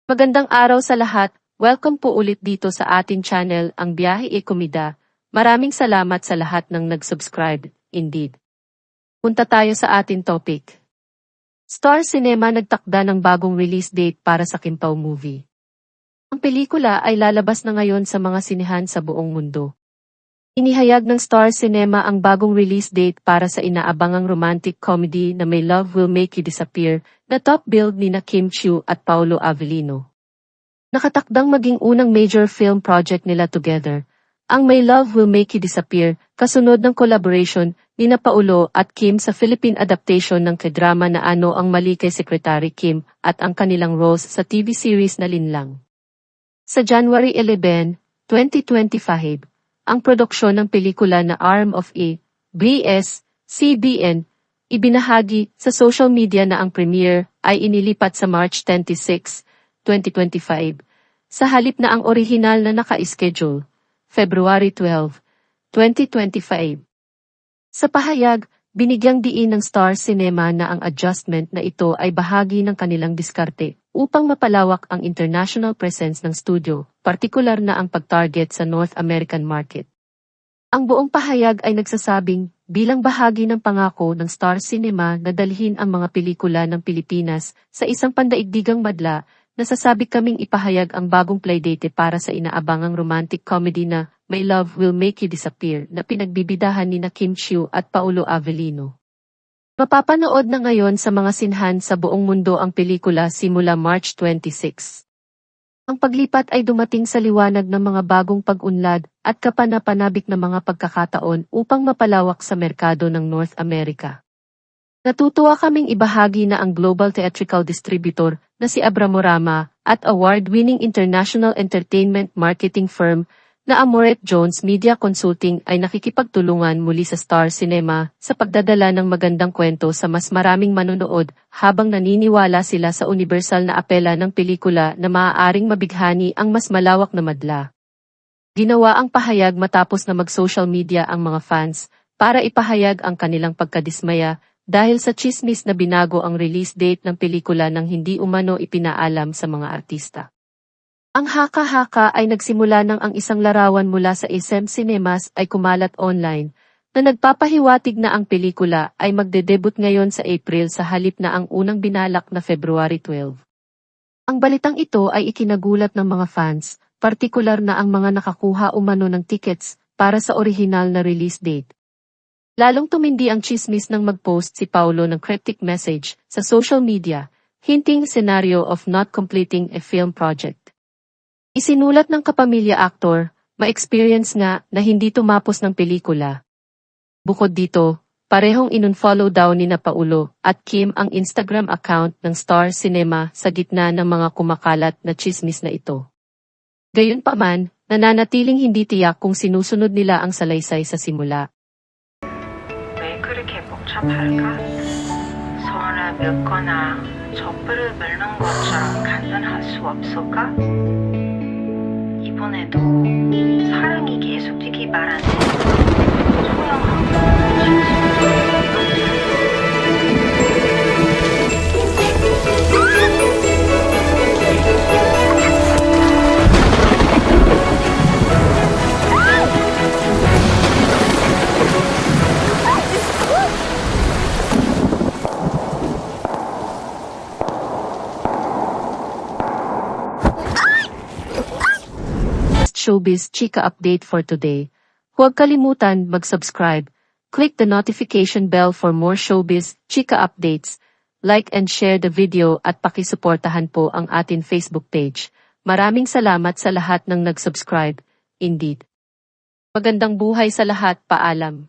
Magandang araw sa lahat. Welcome po ulit dito sa ating channel, Ang Biyahe e Komida. Maraming salamat sa lahat ng nag-subscribe. Indeed. Punta tayo sa ating topic. Star Cinema nagtakda ng bagong release date para sa Kimpaw movie. Ang pelikula ay lalabas na ngayon sa mga sinehan sa buong mundo. Inihayag ng Star Cinema ang bagong release date para sa inaabangang romantic comedy na My Love Will Make You Disappear, na top billed nina Kim Chiu at Paolo Avellino. Nakatakdang maging unang major film project nila together, ang My Love Will Make You Disappear, kasunod ng collaboration nina Paolo at Kim sa Philippine adaptation ng K-drama na Ano ang Mali kay Secretary Kim at ang kanilang roles sa TV series na Linlang. Sa January 11, 2025, ang produksyon ng pelikula na Arm of ABS-CBN, ibinahagi sa social media na ang premiere ay inilipat sa March 26, 2025, sa halip na ang orihinal na naka-schedule, February 12, 2025. Sa pahayag, binigyang diin ng Star Cinema na ang adjustment na ito ay bahagi ng kanilang diskarte upang mapalawak ang international presence ng studio, partikular na ang pag-target sa North American market. Ang buong pahayag ay nagsasabing, bilang bahagi ng pangako ng Star Cinema na dalhin ang mga pelikula ng Pilipinas sa isang pandaigdigang madla, nasasabi kaming ipahayag ang bagong playdate para sa inaabangang romantic comedy na My Love Will Make You Disappear na pinagbibidahan nina Kim Chiu at Paolo Avellino. Mapapanood na ngayon sa mga sinhan sa buong mundo ang pelikula simula March 26. Ang paglipat ay dumating sa liwanag ng mga bagong pag-unlad at kapanapanabik na mga pagkakataon upang mapalawak sa merkado ng North America. Natutuwa kaming ibahagi na ang global theatrical distributor na si Abramorama at award-winning international entertainment marketing firm na Amoret Jones Media Consulting ay nakikipagtulungan muli sa Star Cinema sa pagdadala ng magandang kwento sa mas maraming manonood habang naniniwala sila sa universal na apela ng pelikula na maaaring mabighani ang mas malawak na madla. Ginawa ang pahayag matapos na mag-social media ang mga fans para ipahayag ang kanilang pagkadismaya dahil sa tsismis na binago ang release date ng pelikula nang hindi umano ipinaalam sa mga artista. Ang haka-haka ay nagsimula nang ang isang larawan mula sa SM Cinemas ay kumalat online, na nagpapahiwatig na ang pelikula ay magdedebut ngayon sa April sa halip na ang unang binalak na February 12. Ang balitang ito ay ikinagulat ng mga fans, partikular na ang mga nakakuha umano ng tickets para sa orihinal na release date. Lalong tumindi ang chismis nang mag-post si Paolo ng cryptic message sa social media, hinting scenario of not completing a film project. Isinulat ng kapamilya aktor, ma-experience nga na hindi tumapos ng pelikula. Bukod dito, parehong inunfollow daw nina Paolo at Kim ang Instagram account ng Star Cinema sa gitna ng mga kumakalat na chismis na ito. Gayunpaman, nananatiling hindi tiyak kung sinusunod nila ang salaysay sa simula. 왜 그렇게 복잡할까? 서원을 묻거나 촛불을 묻는 것처럼 간단할 수 없을까? 이번에도 사랑이 계속되기 바라는 Showbiz Chika update for today. Huwag kalimutan mag-subscribe, click the notification bell for more Showbiz Chika updates, like and share the video at pakisuportahan po ang atin Facebook page. Maraming salamat sa lahat ng nag-subscribe. Indeed. Magandang buhay sa lahat, paalam.